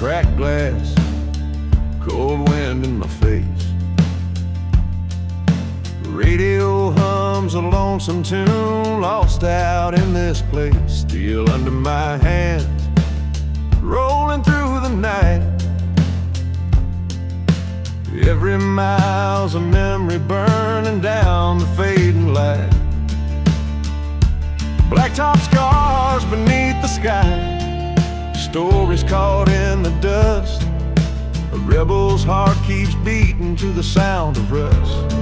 cracked glass, cold wind in my face. Radio hums a lonesome tune, lost out in this place. Steel under my hands, rolling through the night. Every mile's a memory burning down the fading light. Blacktop scars beneath the sky, stories caught in the dust. A rebel's heart keeps beating to the sound of rust.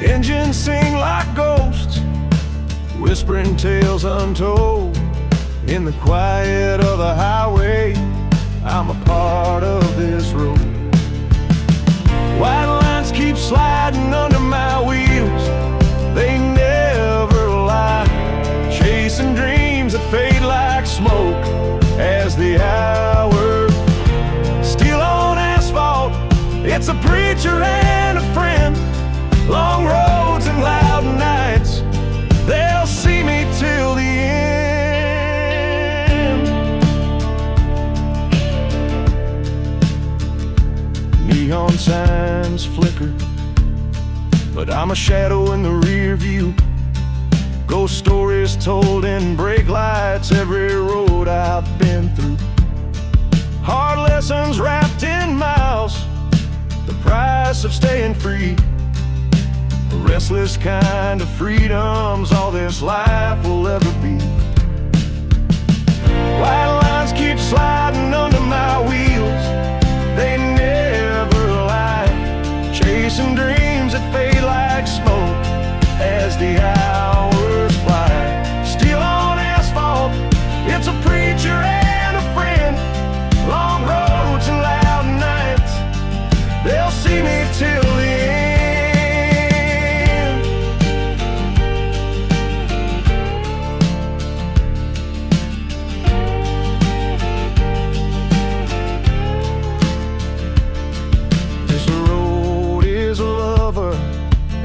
Engines sing like ghosts, whispering tales untold. In the quiet of the highway, I'm a part of this road. White lines keep sliding under my wheels, they never lie. Chasing dreams that fade like smoke as the hours. Still on asphalt, it's a preacher and a friend. Long roads and loud nights, they'll see me till the end. Neon signs flicker, but I'm a shadow in the rear view. Ghost stories told in brake lights, every road I've been through. Hard lessons wrapped in miles, the price of staying free. A restless kind of freedom's all this life will ever be. White lines keep sliding under my wheels, they never lie. Chasing dreams that fade like smoke as the hours fly. Still on asphalt, it's a preacher and a friend. Long roads and loud nights, they'll see me till the end.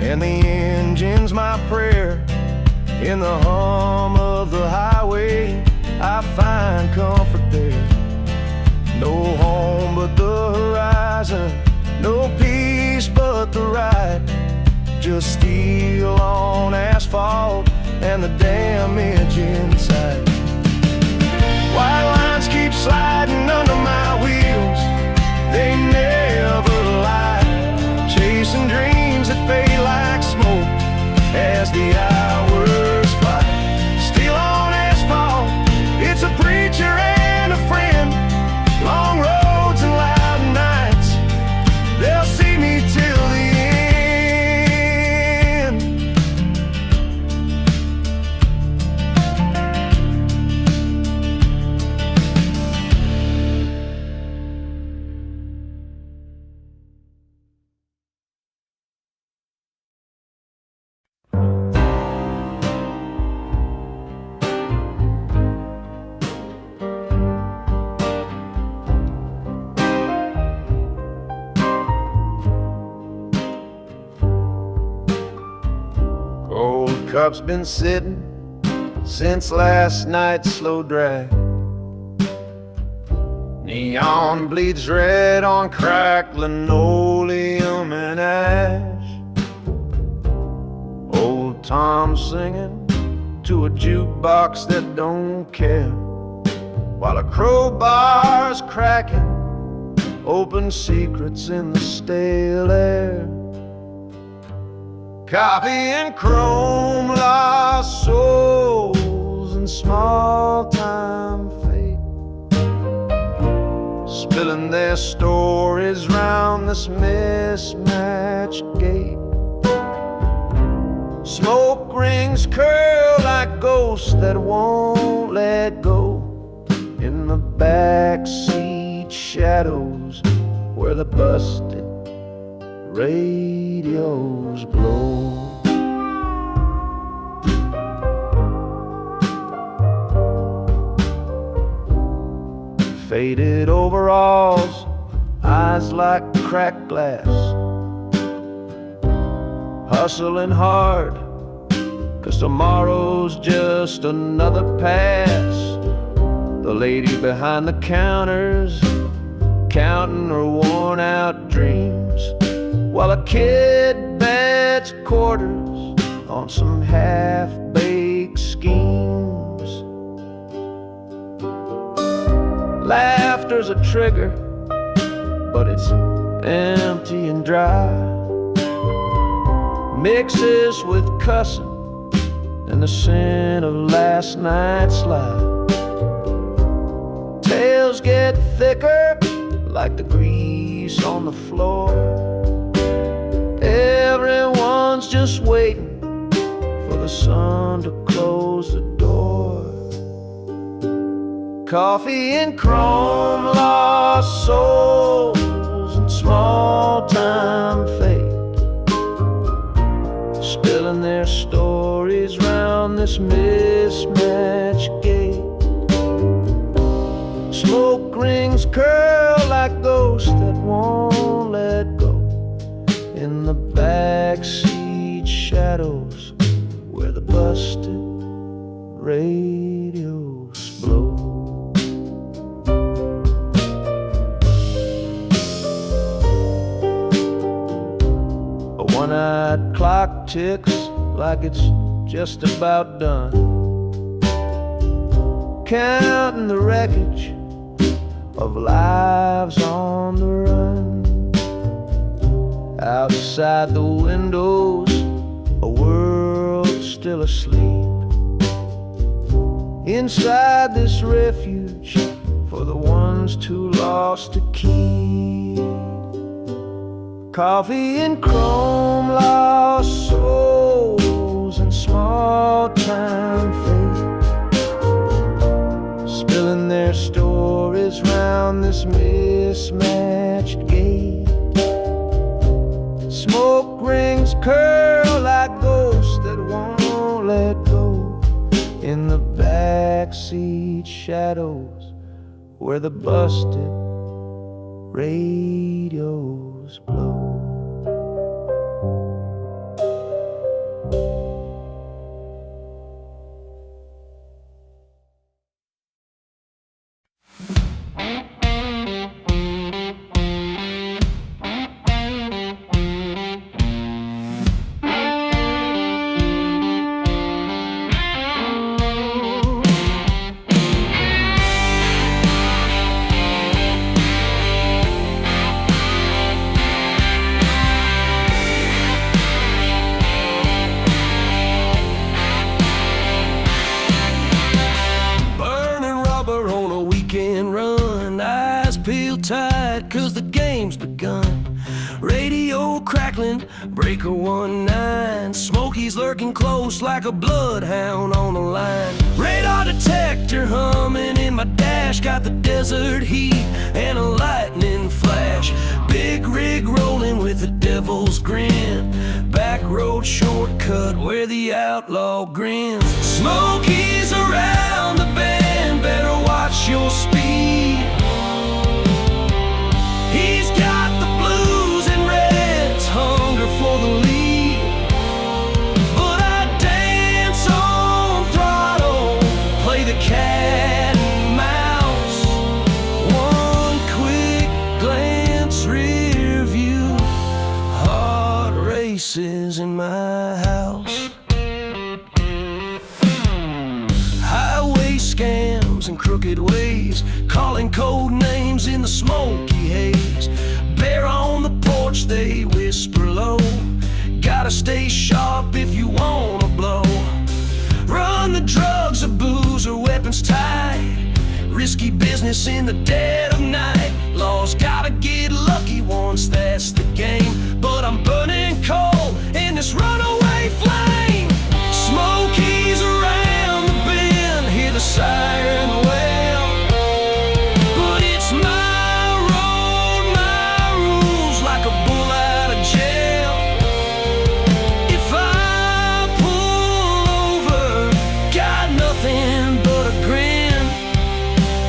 And the engine's my prayer. In the hum of the highway, I find comfort there. No home but the horizon, no peace but the ride. Just steel on asphalt and the damage inside. White lines keep sliding under my wheels, they never lie. Chasing dreams that fade like smoke as the hours fly. Still on asphalt, it's a preacher and a friend. Long roads and loud nights, they'll see me till the cup's been sitting since last night's slow drag. Neon bleeds red on cracked linoleum and ash. Old Tom singing to a jukebox that don't care, while a crowbar's cracking open secrets in the stale air. Coffee and chrome, lost souls and small-time fate, spilling their stories round this mismatched gate. Smoke rings curl like ghosts that won't let go in the backseat shadows where the busted radios blow. Faded overalls, eyes like cracked glass, hustling hard, 'cause tomorrow's just another pass. The lady behind the counters counting her worn out dreams, while a kid bets quarters on some half-baked schemes. Laughter's a trigger, but it's empty and dry. Mixes with cussing and the scent of last night's lie. Tales get thicker like the grease on the floor. Everyone's just waiting for the sun to close the door. Coffee and chrome, lost souls and small-time fate, spilling their stories round this mismatched gate. Smoke rings curl like ghosts that won't let go in the backseat shadows where the busted radios blow. A one-eyed clock ticks like it's just about done, counting the wreckage of lives on the run. Outside the windows, a world still asleep. Inside this refuge for the ones too lost to keep. Coffee and chrome, lost souls and small-time fate, spilling their stories round this mismatched gate. Smoke rings curl like ghosts that won't let go in the backseat shadows where the busted radios blow. Tight, 'cause the game's begun. Radio crackling, breaker 1-9. Smokey's lurking close like a bloodhound on the line. Radar detector humming in my dash, got the desert heat and a lightning flash. Big rig rolling with the devil's grin. Backroad shortcut where the outlaw grins. Smokey's around the bend, better watch your speed. He's got the blues and reds, hunger for the lead. But I dance on throttle, play the cat and mouse. One quick glance, rear view, heart races in my house. Highway scams and crooked ways, calling code names in the smoky haze. Bear on the porch, they whisper low. Gotta stay sharp if you wanna blow. Run the drugs or booze or weapons tight. Risky business in the dead of night. Laws gotta get lucky once, that's the game. But I'm burning coal in this runaway flame. Smokey's around the bend, hear the siren wail. But it's my road, my rules, like a bull out of jail. If I pull over, got nothing but a grin.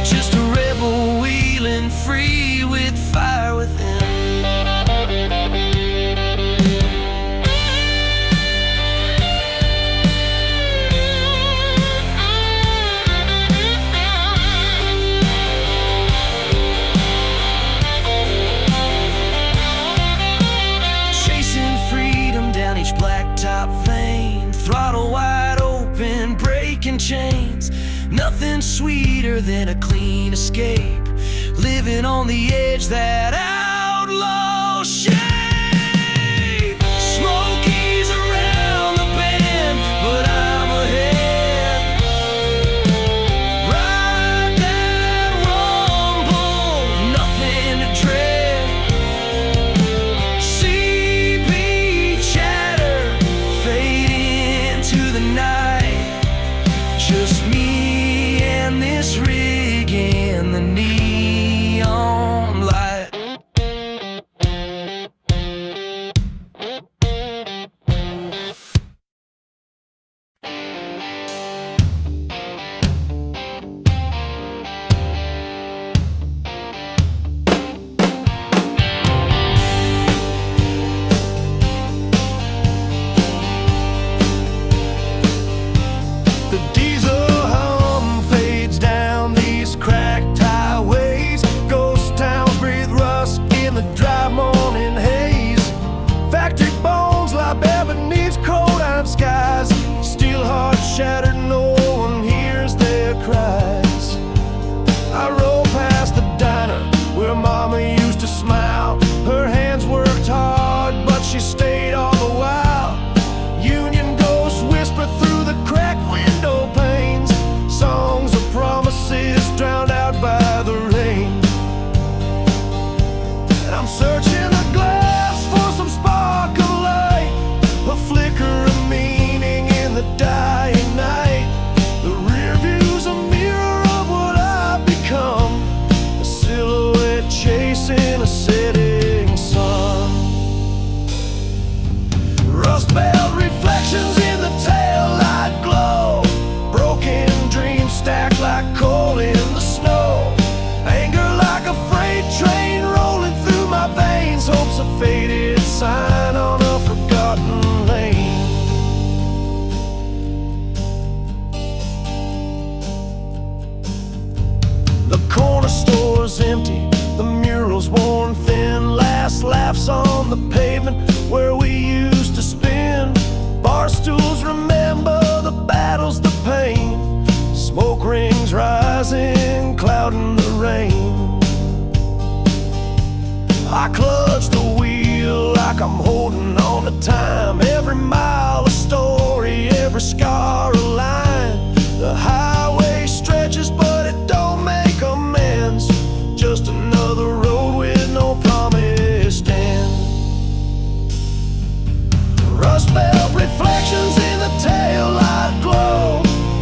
Just a rebel wheeling free with fire within. chains. Nothing sweeter than a clean escape, living on the edge, that outlaw shape. Smokey's around the bend, but I'm ahead. Ride that rumble, nothing to dread. CB chatter, fade into the night. Just me and this rig in the neon light. The diesel hum fades down these cracked highways. Ghost towns breathe rust in the dry morning haze. Factory bones lie bare beneath cold iron skies. Steel hearts shattered, no one hears their cries. I roll past the diner where mama used to smile. Her hands worked hard, but she stayed all the while. Union ghosts whisper through the cracked window panes. Songs of promises drowned out by the rain. And I'm searching the glass for some spark of light, a flicker of meaning in the dying night. The rear view's a mirror of what I've become, a silhouette chasing a setting sun. Rustbelt reflections in the taillight glow. Broken dreams stacked like coal in the snow. Anger like a freight train rolling through my veins. Hope's a faded sign on a forgotten lane. The corner store's empty, the mural's worn thin. Last laughs on the pavement where we used to spin. Bar stools remember the battles, the pain. Smoke rings rising, clouding the rain. I clutch the wheel like I'm holding on to time. Every mile a story, every scar a line. The highway stretches, but it don't make amends. Just another road with no promised end. Rustbelt reflections in the taillight glow.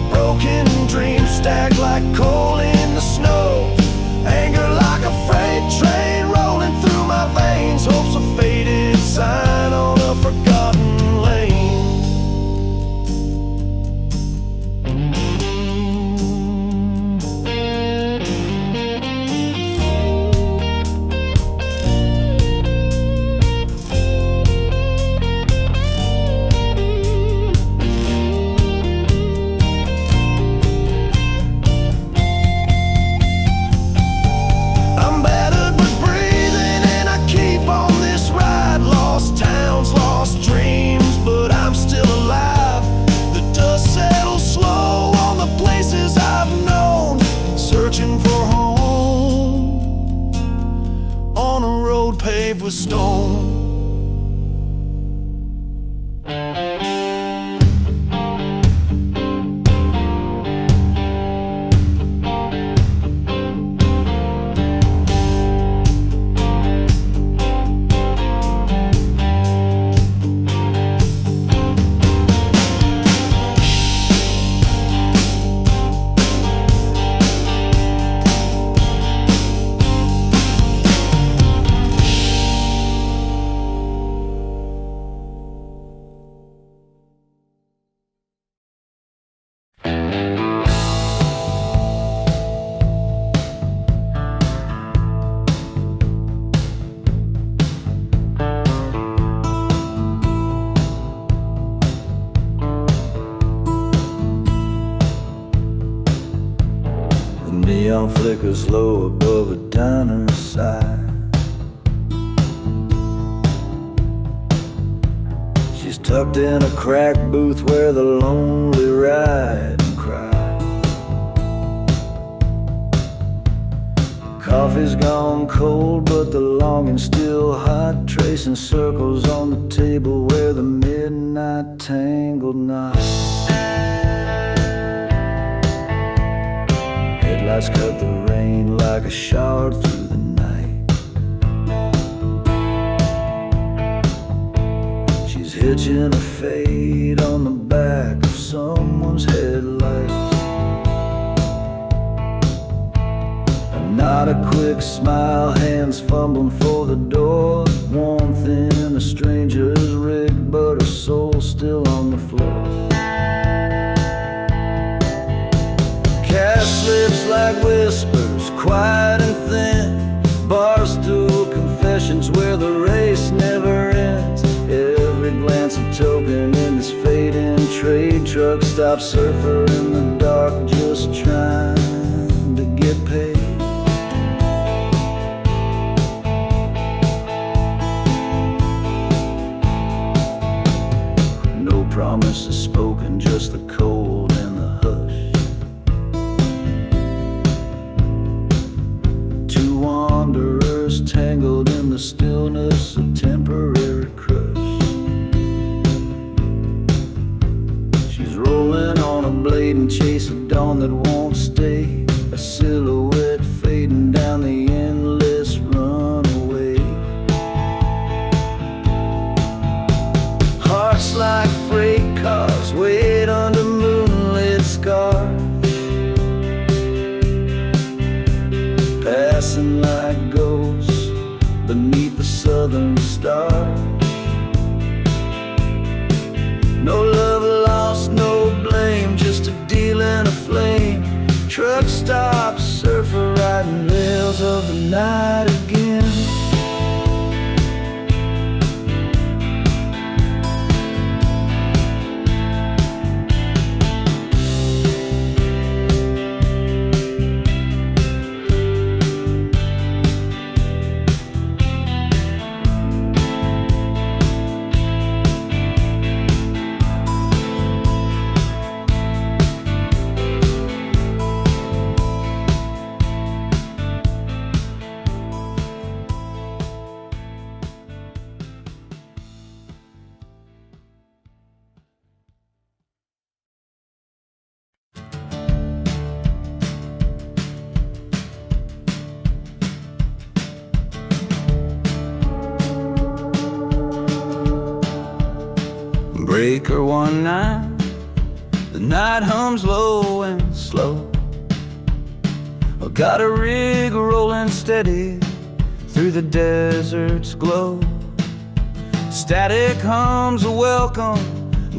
Broken dreams stacked like coal in the snow. Anger like a freight train rolling through my veins. Hope's a faded sign on a forgotten lane. I'm battered but breathing, and I keep on this ride. Lost towns, lost dreams, but I'm still alive. The dust settles slow on the places I've known, searching for home on a road paved with stone. Neon flickers low above a diner's side. She's tucked in a cracked booth where the lonely ride and cry. Coffee's gone cold, but the longing's still hot, tracing circles on the table where the midnight tangled knot. Headlights cut the rain like a shower through the night. She's hitching a fade on the back of someone's headlights. Not a quick smile, hands fumbling for the door. Warmth in a stranger's rig, but her soul's still on the floor. Cash slips like whispers, quiet and thin. Barstool confessions where the race never ends. Every glance a token in this fading trade truck. Stop surfer in the dark, just trying to get paid. Promises spoken, just the cold and the hush. Two wanderers tangled in the stillness, a temporary crush. She's rolling on a blade and chase a dawn that won't stay. A silhouette fading down the endless runaway. Hearts like freight cars wait under moonlit scars, passing like ghosts beneath the southern stars. No love lost, no blame, just a deal in a flame. Truck stops, surfer riding rails of the night again. Breaker 19, the night hums low and slow. I got a rig rolling steady through the desert's glow. Static hums a welcome,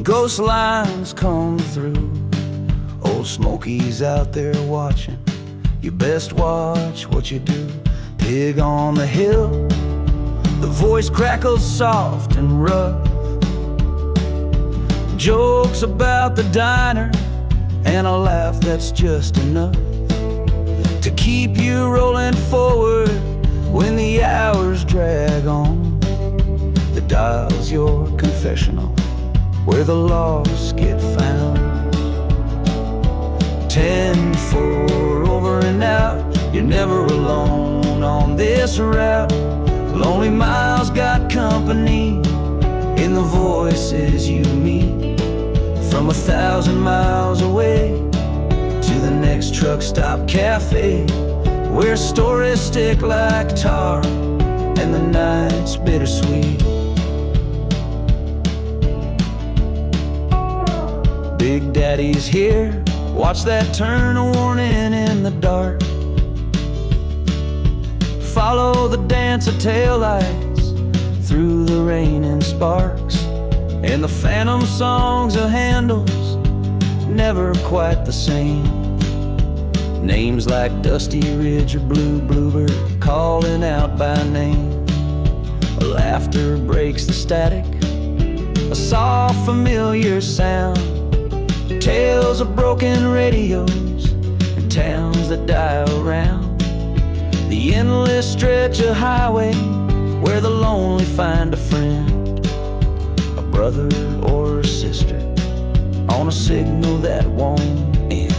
ghost lines come through. Old Smokey's out there watching, you best watch what you do. Pig on the hill, the voice crackles soft and rough. Jokes about the diner and a laugh that's just enough to keep you rolling forward when the hours drag on. The dial's your confessional where the lost get found. 10-4 over and out, you're never alone on this route. Lonely miles got company in the voices you meet. From 1,000 miles away to the next truck stop cafe, where stories stick like tar and the night's bittersweet. Big Daddy's here, watch that turn a warning in the dark. Follow the dance of taillights through the rain and sparks. And the phantom songs of handles, never quite the same. Names like Dusty Ridge or Blue Bluebird calling out by name. Laughter breaks the static, a soft familiar sound. Tales of broken radios and towns that die around. The endless stretch of highway where the lonely find a friend, brother or a sister, on a signal that won't end.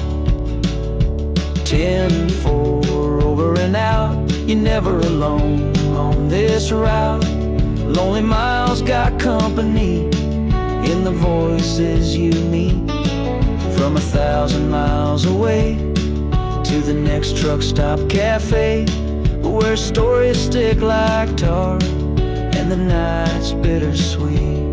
10-4, over and out. You're never alone on this route. Lonely miles got company in the voices you meet. From 1,000 miles away to the next truck stop cafe, where stories stick like tar and the night's bittersweet.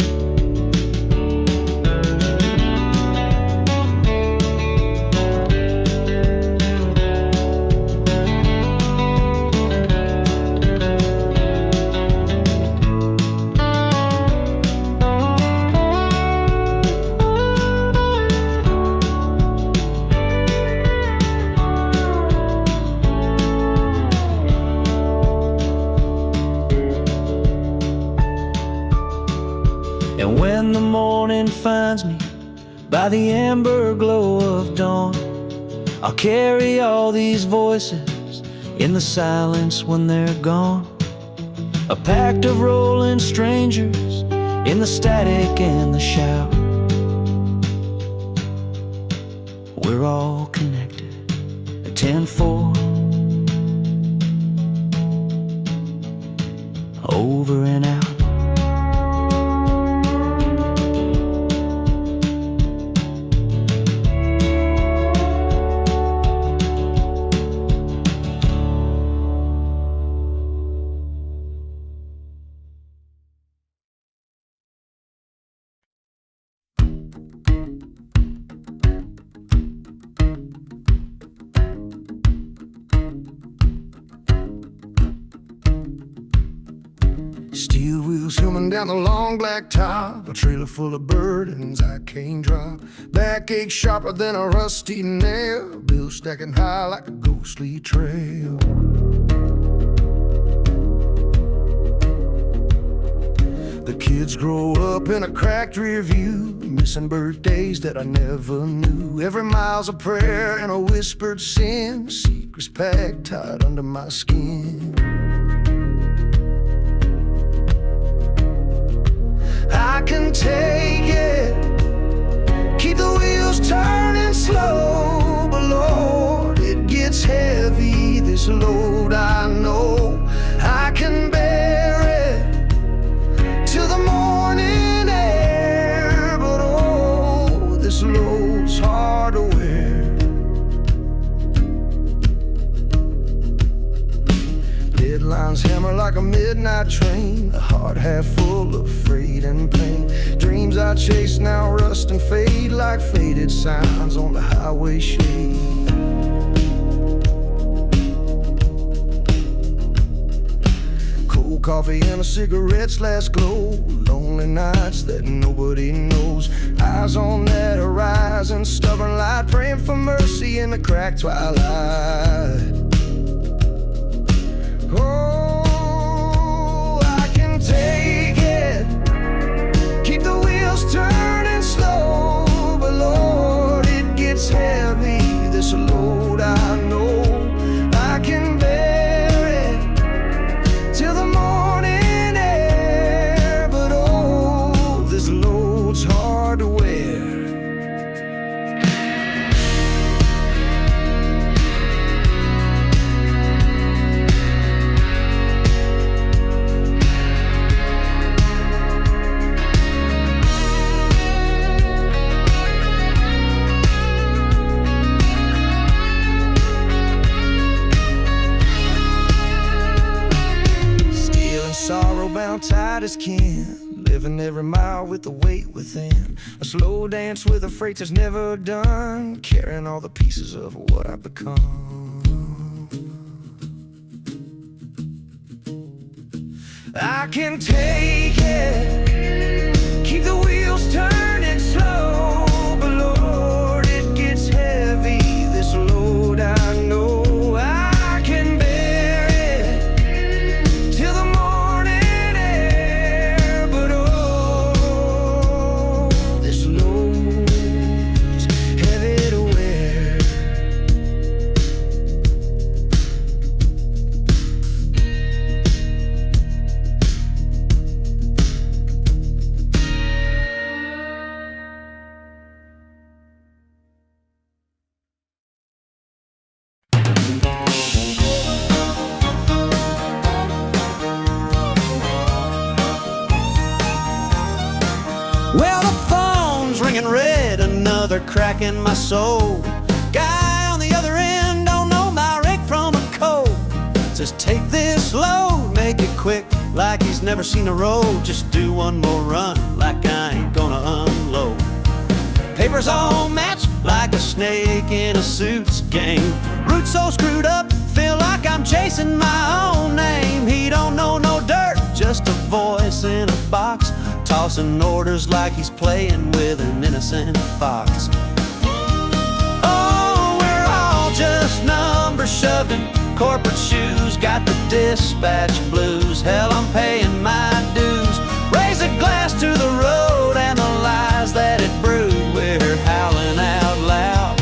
And when the morning finds me by the amber glow of dawn, I'll carry all these voices in the silence when they're gone. A pact of rolling strangers in the static and the shout. We're all connected at 10-4, over and out. Steel wheels humming down the long black top, a trailer full of burdens I can't drop. Backache sharper than a rusty nail, bills stacking high like a ghostly trail. The kids grow up in a cracked rear view, missing birthdays that I never knew. Every mile's a prayer and a whispered sin, secrets packed tight under my skin. I can take it, keep the wheels turning slow, but Lord, it gets heavy, this load I know. I can bear it till the morning air, but oh, this load's hard to wear. Deadlines hammer like a midnight train, a heart half full of freight and pain. Dreams I chase now rust and fade like faded signs on the highway shade. Cold coffee and a cigarette's last glow, lonely nights that nobody knows. Eyes on that horizon, stubborn light, praying for mercy in the cracked twilight. Oh, I can take it, keep the wheels turning slow, but Lord, it gets heavy, this load I know. I can bear it till the morning air, but oh, this load's hard to wear. Sorrow bound tight as kin, living every mile with the weight within. A slow dance with a freight that's never done, carrying all the pieces of what I've become. I can take it, keep the wheels turning slow, but Lord, it gets heavy, this load I know. I can bear it till the morning air, but oh, this load's heavy to wear. swinging red, another crack in my soul. Guy on the other end don't know my rig from a cold. Says take this load, make it quick, like he's never seen a road. Just do one more run, like I ain't gonna unload. Papers all match like a snake in a suits game. Roots so screwed up, feel like I'm chasing my own name. He don't know no dirt, just a voice in a box, tossing orders like he's playing with an innocent fox. Oh, we're all just numbers shoved in corporate shoes. Got the dispatch blues, hell, I'm paying my dues. Raise a glass to the road and the lies that it brewed. We're howling out loud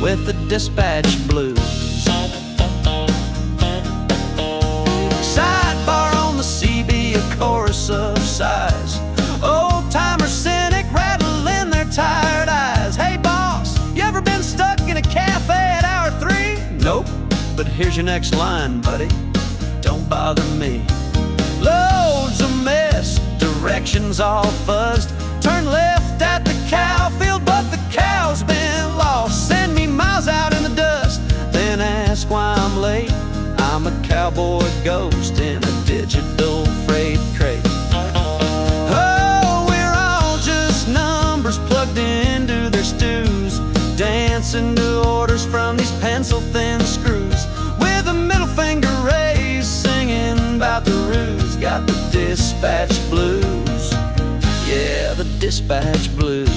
with the dispatch blues. Sidebar on the CB, a chorus of sighs. Old-timer cynic rattling their tired eyes. Hey boss, you ever been stuck in a cafe at hour 3? Nope, but here's your next line, buddy. Don't bother me. Loads of mess, directions all fuzzed. Turn left at the cow field, but the cow's been lost. Send me miles out in the dust, then ask why I'm late. I'm a cowboy ghost in a digital freight crate. Oh, we're all just numbers plugged into their stews, dancing to orders from these pencil-thin screws, with a middle finger raised, singing about the ruse. Got the dispatch blues, yeah, the dispatch blues.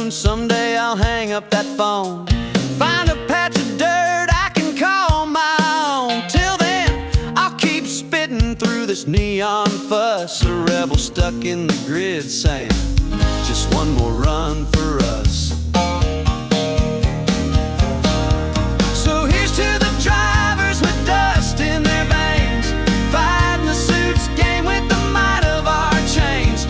Someday I'll hang up that phone, find a patch of dirt I can call my own. Till then, I'll keep spitting through this neon fuss, a rebel stuck in the grid saying, just one more run for us. So here's to the drivers with dust in their veins, fighting the suits game with the might of our chains.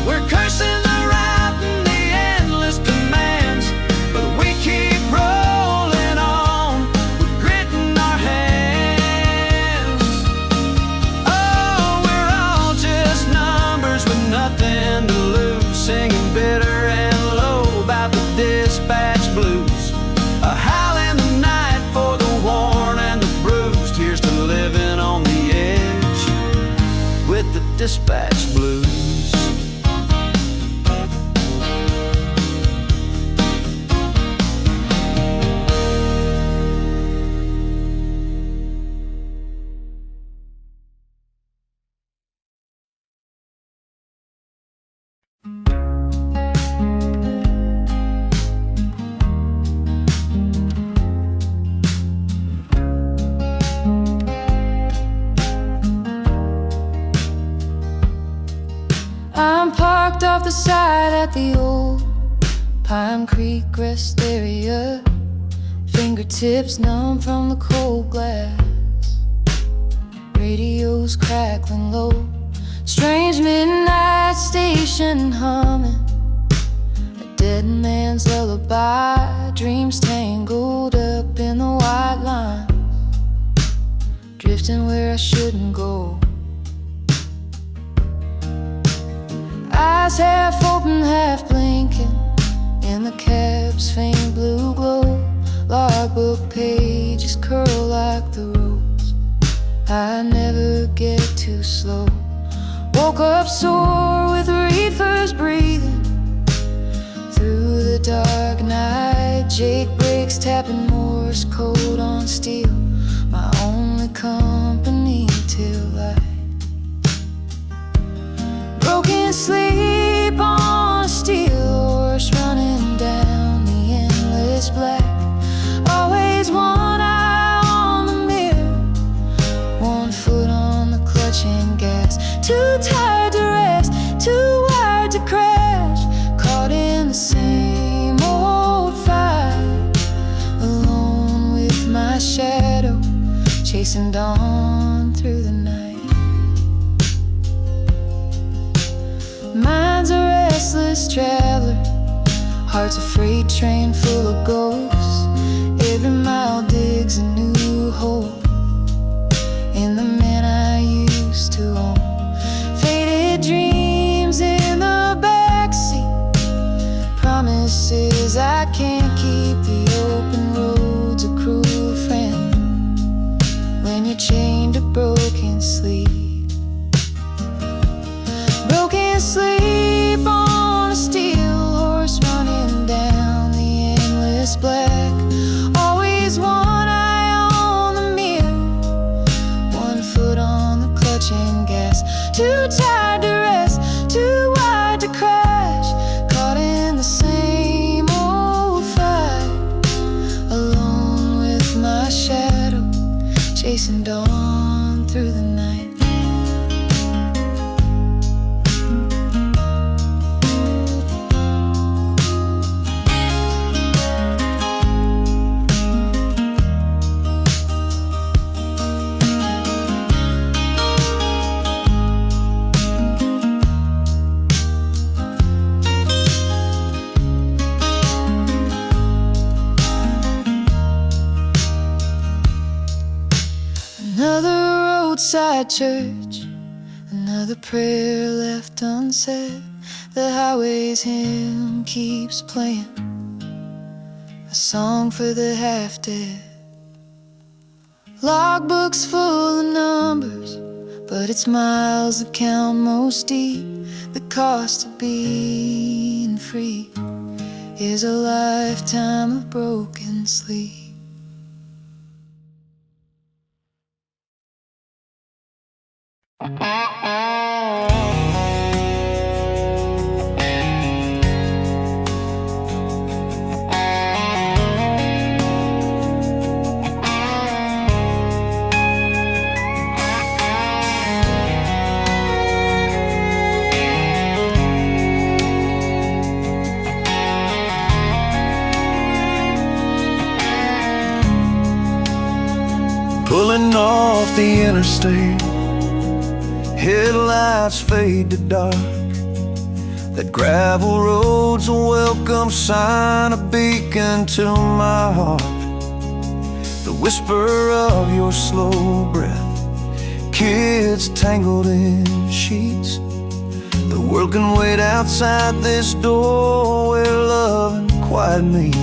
We're cursing the route and the endless demands, but we keep rolling on with grit in our hands. Oh, we're all just numbers with nothing to lose, singing bitter and low about the dispatch blues. A howl in the night for the worn and the bruised. Here's to living on the edge with the dispatch blues. I'm parked off the side at the old Pine Creek rest area, fingertips numb from the cold glass. Radio's crackling low, strange midnight station humming a dead man's lullaby. Dreams tangled up in the white lines, drifting where I shouldn't go. Eyes half open, half blinking in the cab's faint blue glow. Logbook pages curl like the rose. I never get too slow. Woke up sore with reefers breathing through the dark night. Jake breaks tapping Morse code on steel, my only company till I broken sleep on a steel horse, running down the endless black. Always one eye on the mirror, one foot on the clutch and gas. Too tired to rest, too wired to crash, caught in the same old fight, alone with my shadow, chasing dawn through the night. Mind's a restless traveler, heart's a freight train full of ghosts. Every mile digs a new hole in the man I used to own. Faded dreams in the backseat, promises I can't keep. The open road's a cruel friend when you're chained to broken sleep. Broken sleep on a steel horse running down the endless black. Always one eye on the mirror, one foot on the clutch and gas. Too tired to rest, too wide to crash, caught in the same old fight, alone with my shadow, chasing dawn through the night. Another roadside church, another prayer left unsaid. The highway's hymn keeps playing, a song for the half-dead. Logbooks full of numbers, but it's miles that count most deep. The cost of being free is a lifetime of broken sleep. Pulling off the interstate, headlights fade to dark. That gravel road's a welcome sign, a beacon to my heart. The whisper of your slow breath, kids tangled in sheets. The world can wait outside this door where love and quiet meet.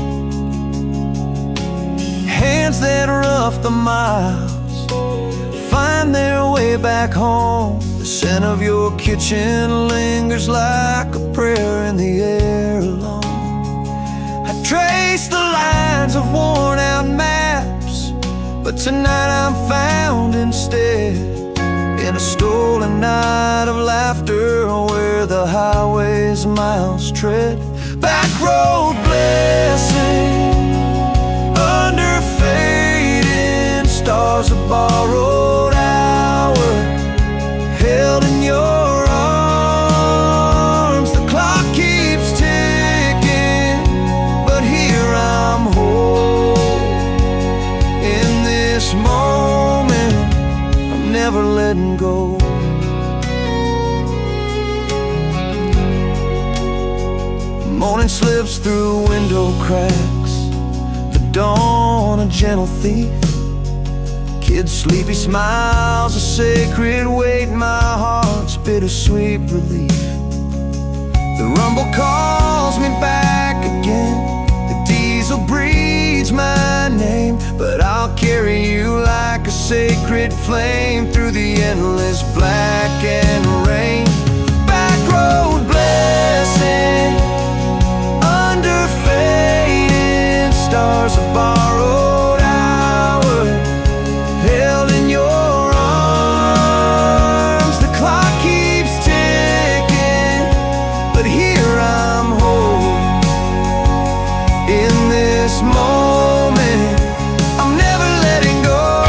Hands that rough the miles find their way back home. The scent of your kitchen lingers like a prayer in the air alone. I trace the lines of worn out maps, but tonight I'm found instead in a stolen night of laughter where the highway's miles tread. Backroad blessing under fading stars, a borrowed hour held in your arms. The clock keeps ticking, but here I'm whole. In this moment, I'm never letting go. Morning slips through window cracks, the dawn a gentle thief. Kids' sleepy smiles, a sacred weight, my heart's bittersweet relief. The rumble calls me back again, the diesel breathes my name, but I'll carry you like a sacred flame through the endless black and rain. Backroad blessing under fading stars, a borrowed hour held in your arms. The clock keeps ticking, but here I'm whole. In this moment, I'm never letting go.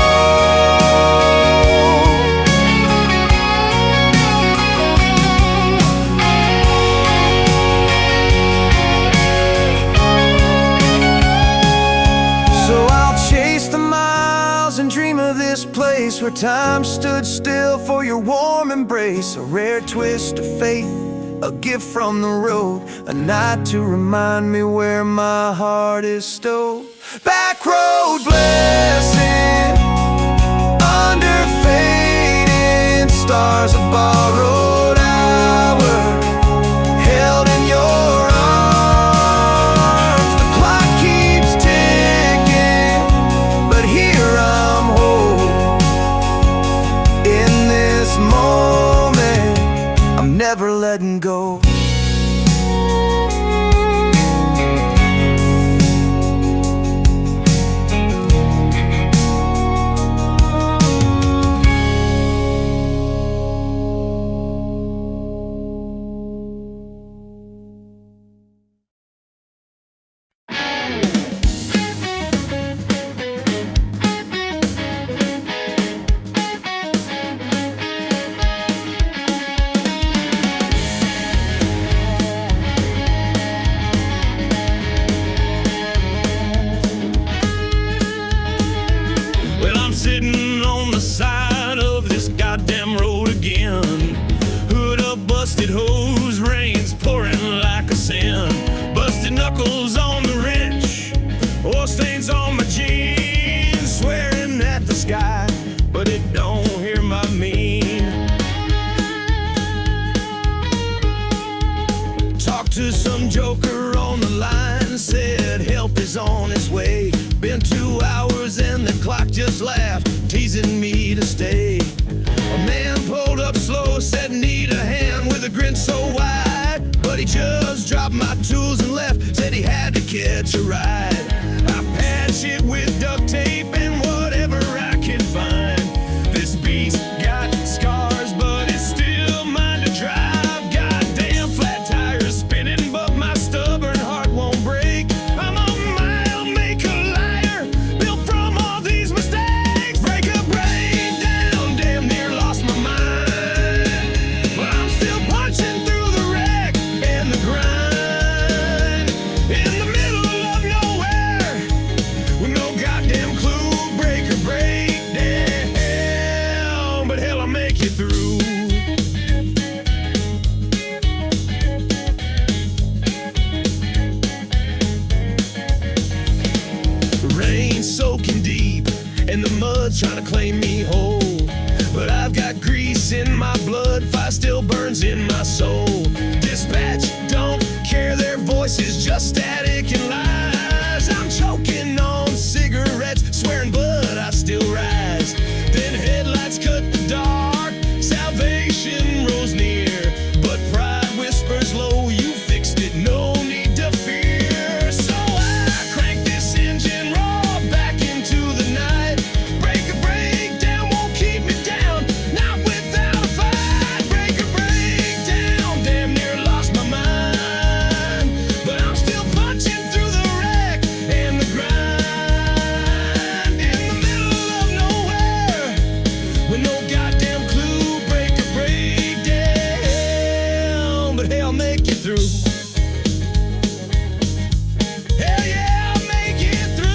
So I'll chase the miles and dream of this this place where time stood still for your warm embrace. A rare twist of fate, a gift from the road, a night to remind me where my heart is stowed. Backroad blessing, under fading stars, a borrowed hour, held in your arms. The clock keeps ticking, but here I'm whole. In this moment, I'm never letting go. Sitting on the side of this goddamn road again. Hood up, busted hose, rain's pouring like a sin. Busted knuckles on the wrench, oil stains on my jeans. Swearing at the sky, but it don't hear my mean. Talked to some joker on the line, said help is on its way. Been 2 hours and the clock just laughed, teasing me to stay. A man pulled up slow, said need a hand, with a grin so wide. But he just dropped my tools and left, said he had to catch a ride. I patched it with duct tape and whatever I could find. This beast got scars, but it's still mine to drive. Goddamn flat tires spinning, but my stubborn heart won't break. I'm a mile maker, liar, built from all these mistakes. Break a breakdown, damn near lost my mind, but I'm still punching through the wreck and the grind. In the middle of nowhere, with no goddamn clue. Break or breakdown, but hell, I'll make you through. The rain's soaking deep, and the mud's trying to claim me whole. But I've got grease in my blood, fire still burns in my soul. Dispatch don't care, their voices just static and lies. I'm choking on cigarettes, swearing blood, I still rise. Then headlights cut the dark, salvation rose near. But pride whispers low, you fixed it, no need to fear. So I crank this engine raw back into the night. Break a breakdown won't keep me down, not without a fight. Break a breakdown, damn near lost my mind, but I'm still punching through the wreck and the grind. In the middle of nowhere, with no goddamn clue. Break a breakdown, but hey, I'll make you through. Hell yeah, I'll make it through.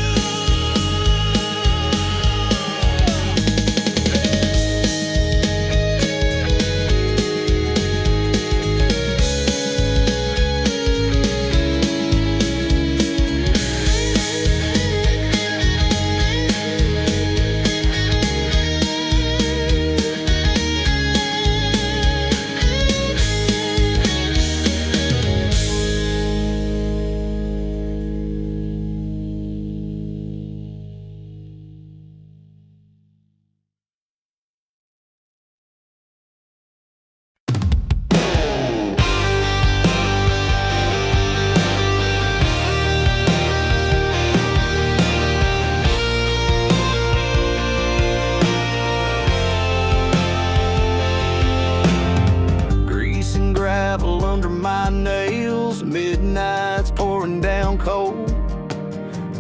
Grease and gravel under my nails, midnight's pouring down cold.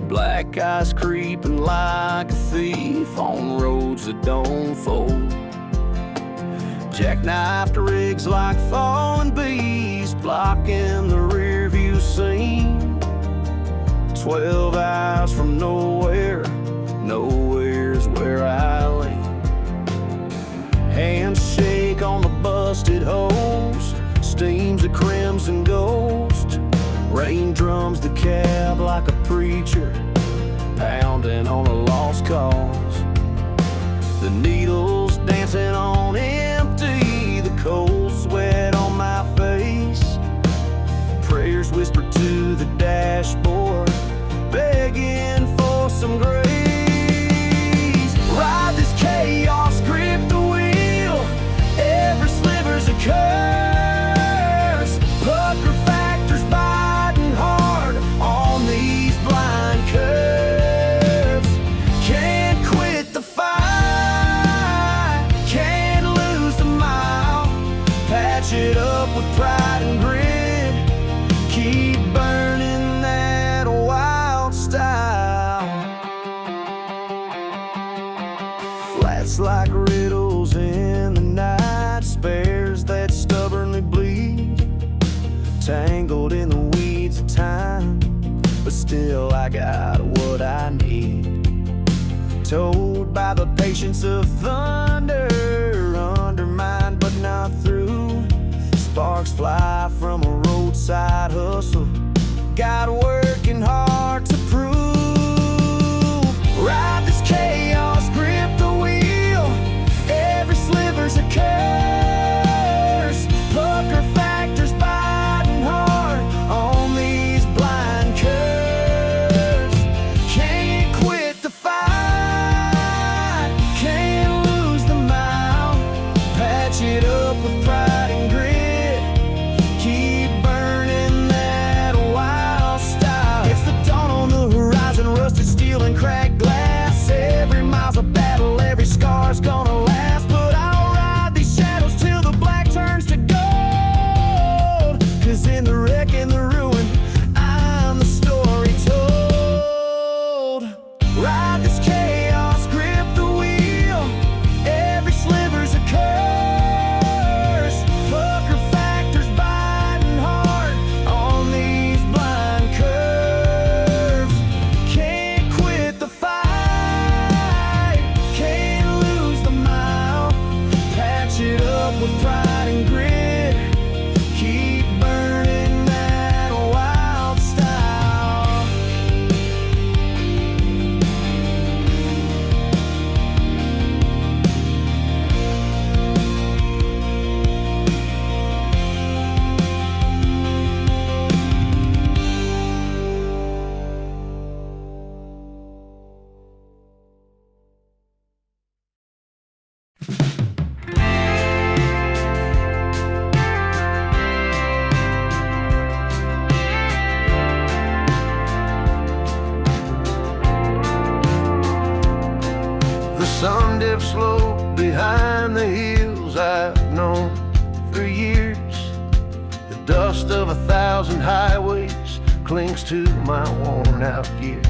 Black eyes creeping like a thief on roads that don't fold. Jackknifed rigs like falling bees, blocking the rear view scene. 12 hours from nowhere, nowhere's where I lean. Hands shake on the busted hose, steams a crimson ghost. Rain drums the cab like a preacher, pounding on a lost cause. The needles dancing on empty, the cold sweat on my face. Prayers whispered to the dashboard, begging for some grace. Ride this chaos, grip the wheel, every sliver's a curse. Pucker factors biting hard on these blind curves. Can't quit the fight, can't lose the mile. Patch it up with pride and grit, keep burning that wild style. Flats like riddles in the night, spares that stubbornly bleed, tangled in the weeds of time, but still I got what I need. Towed by the patience of thunder, undermined but not through. Sparks fly from a roadside hustle, got working hard to prove. Ride this chaos, grip the wheel, every sliver's a curse. Pucker factors biting hard on these blind curves. Can't quit the fight, can't lose the mile. Patch it up with pride and grit, keep burning that wild style. It's the dawn on the horizon, rusted steel and cracked glass. Every mile's a battle, every scar's gonna last. But I'll ride these shadows till the black turns to gold. 'Cause in the wreck and the ruin, I'm the story told. Ride this chaos, grip the wheel, every sliver's a curse. Pucker factors biting hard on these blind curves. Can't quit the fight, can't lose the mile. Patch it up with pride and grit, keep burning that wild style. The sun dips low behind the hills I've known for years. The dust of 1,000 highways clings to my worn out gears.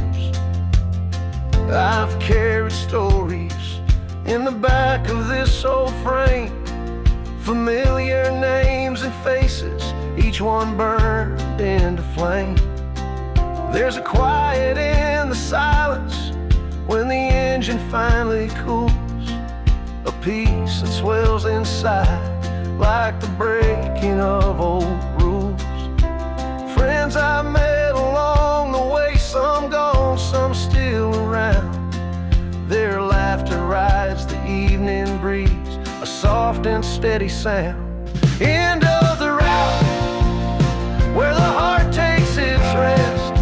I've carried stories in the back of this old frame, familiar names and faces, each one burned into flame. There's a quiet in the silence when the engine finally cools, a peace that swells inside like the breaking of old rules. Friends I met along the way, some gone, some still around. Their laughter rides the evening breeze, a soft and steady sound. End of the route, where the heart takes its rest.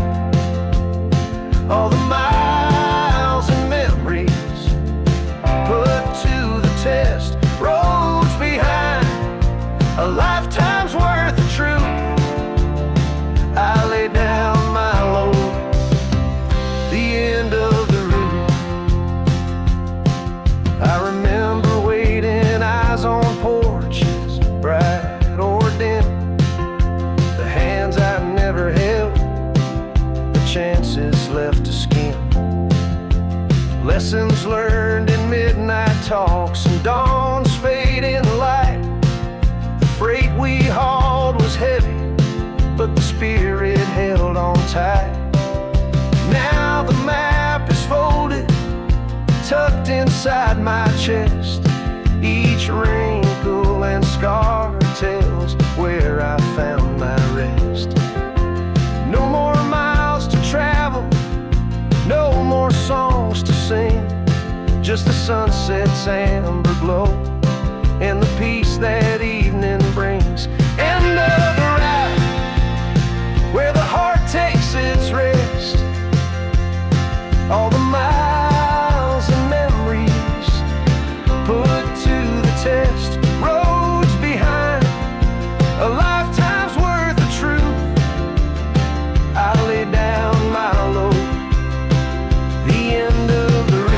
All the miles and memories put to the test. Roads behind, a lifetime's worth of truth. I lay down my load, the end of the route. I remember waiting, eyes on porches, bright or dim. The hands I never held, the chances left to skim. Lessons learned in midnight talks and dawn's fading light. The freight we hauled was heavy, but the spirit held on tight. Now the map is folded, tucked inside my chest. Each just the sunset's amber glow, and the peace that evening brings. End of the ride, where the heart takes its rest. All the miles and memories put to the test. Roads behind, a lifetime's worth of truth. I lay down my load, the end of the route.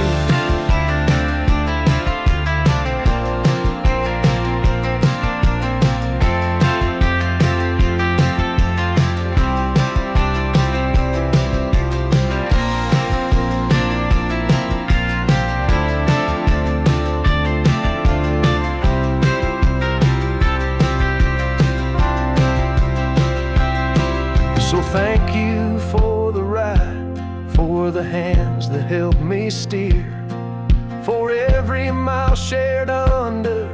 So thank you for the ride, for the hands that helped me steer, for every mile shared under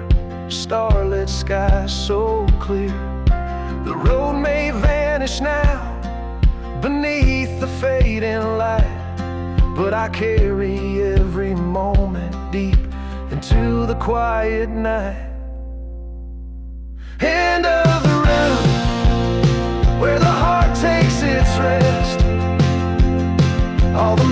starlit skies so clear. The road may vanish now beneath the fading light, but I carry every moment deep into the quiet night. End of the road, where the heart takes its rest. All the